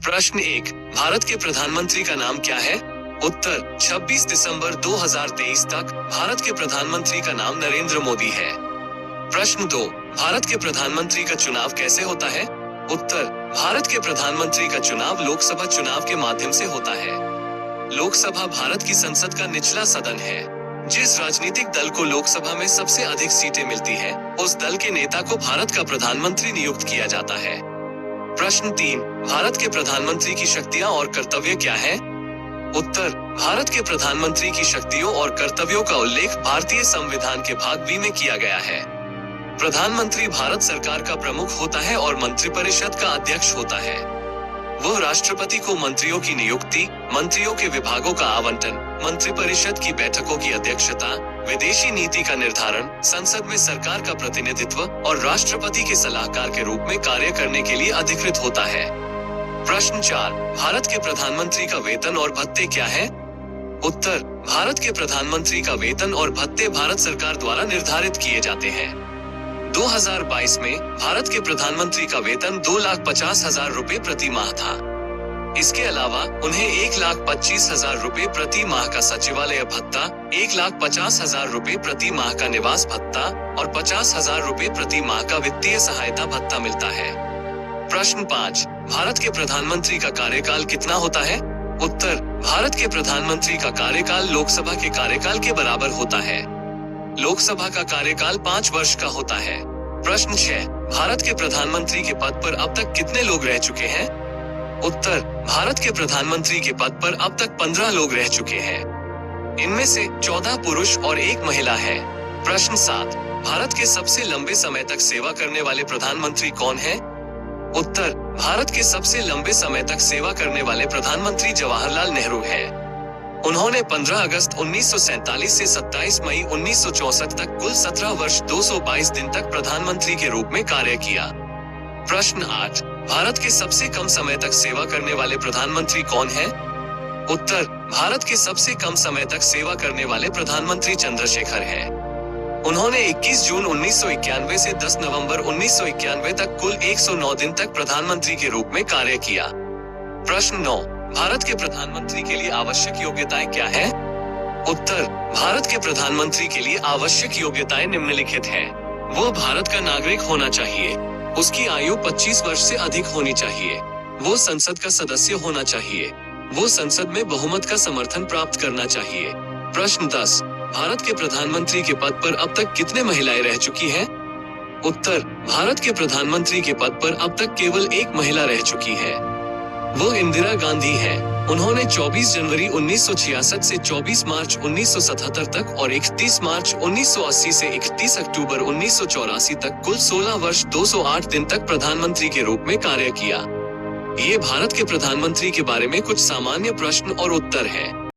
प्रश्न 1, भारत के प्रधानमंत्री का नाम क्या है? उत्तर, 26 दिसंबर 2023 तक भारत के प्रधानमंत्री का नाम नरेंद्र मोदी है। प्रश्न 2, भारत के प्रधानमंत्री का चुनाव कैसे होता है? उत्तर, भारत के प्रधानमंत्री का चुनाव लोकसभा चुनाव के माध्यम से होता है। लोकसभा भारत की संसद का निचला सदन है। जिस राजनीतिक दल को लोकसभा में सबसे अधिक सीटें मिलती है, उस दल के नेता को भारत का प्रधानमंत्री नियुक्त किया जाता है। प्रश्न 3, भारत के प्रधानमंत्री की शक्तियां और कर्तव्य क्या है? उत्तर, भारत के प्रधानमंत्री की शक्तियों और कर्तव्यों का उल्लेख भारतीय संविधान के भाग बी में किया गया है। प्रधानमंत्री भारत सरकार का प्रमुख होता है और मंत्रिपरिषद का अध्यक्ष होता है। वह राष्ट्रपति को मंत्रियों की नियुक्ति, मंत्रियों के विभागों का आवंटन, मंत्रिपरिषद की बैठकों की अध्यक्षता, विदेशी नीति का निर्धारण, संसद में सरकार का प्रतिनिधित्व और राष्ट्रपति के सलाहकार के रूप में कार्य करने के लिए अधिकृत होता है। प्रश्न 4, भारत के प्रधानमंत्री का वेतन और भत्ते क्या है? उत्तर, भारत के प्रधानमंत्री का वेतन और भत्ते भारत सरकार द्वारा निर्धारित किए जाते हैं। 2022 में भारत के प्रधानमंत्री का वेतन 2,50,000 रुपए प्रति माह था। इसके अलावा उन्हें 1,25,000 रुपए प्रति माह का सचिवालय भत्ता, 1,50,000 रुपए प्रति माह का निवास भत्ता और 50,000 रुपए प्रति माह का वित्तीय सहायता भत्ता मिलता है। प्रश्न 5, भारत के प्रधानमंत्री का कार्यकाल कितना होता है? उत्तर, भारत के प्रधानमंत्री का कार्यकाल लोकसभा के कार्यकाल के बराबर होता है। लोकसभा का कार्यकाल 5 वर्ष का होता है। प्रश्न 6, भारत के प्रधानमंत्री के पद पर अब तक कितने लोग रह चुके हैं? उत्तर, भारत के प्रधानमंत्री के पद पर अब तक 15 लोग रह चुके हैं। इनमें से 14 पुरुष और 1 महिला है। प्रश्न 7, भारत के सबसे लंबे समय तक सेवा करने वाले प्रधानमंत्री कौन है? उत्तर, भारत के सबसे लंबे समय तक सेवा करने वाले प्रधानमंत्री जवाहरलाल नेहरू है। उन्होंने 15 अगस्त 1947 से 27 मई 1964 तक कुल 17 वर्ष 222 दिन तक प्रधानमंत्री के रूप में कार्य किया। प्रश्न 8, भारत के सबसे कम समय तक सेवा करने वाले प्रधानमंत्री कौन है? उत्तर, भारत के सबसे कम समय तक सेवा करने वाले प्रधानमंत्री चंद्रशेखर हैं। उन्होंने 21 जून 1991 से 10 नवंबर 1991 तक कुल 109 दिन तक प्रधानमंत्री के रूप में कार्य किया। प्रश्न 9, भारत के प्रधानमंत्री के लिए आवश्यक योग्यताएं क्या है? उत्तर, भारत के प्रधानमंत्री के लिए आवश्यक योग्यताएं निम्नलिखित हैं। वो भारत का नागरिक होना चाहिए। उसकी आयु 25 वर्ष से अधिक होनी चाहिए। वो संसद का सदस्य होना चाहिए। वो संसद में बहुमत का समर्थन प्राप्त करना चाहिए। प्रश्न 10, भारत के प्रधानमंत्री के पद पर अब तक कितने महिलाएं रह चुकी हैं? उत्तर, भारत के प्रधानमंत्री के पद पर अब तक केवल 1 महिला रह चुकी है। वो इंदिरा गांधी है। उन्होंने 24 जनवरी 1966 से 24 मार्च 1977 तक और 31 मार्च 1980 से 31 अक्टूबर 1984 तक कुल 16 वर्ष 208 दिन तक प्रधानमंत्री के रूप में कार्य किया। ये भारत के प्रधानमंत्री के बारे में कुछ सामान्य प्रश्न और उत्तर हैं।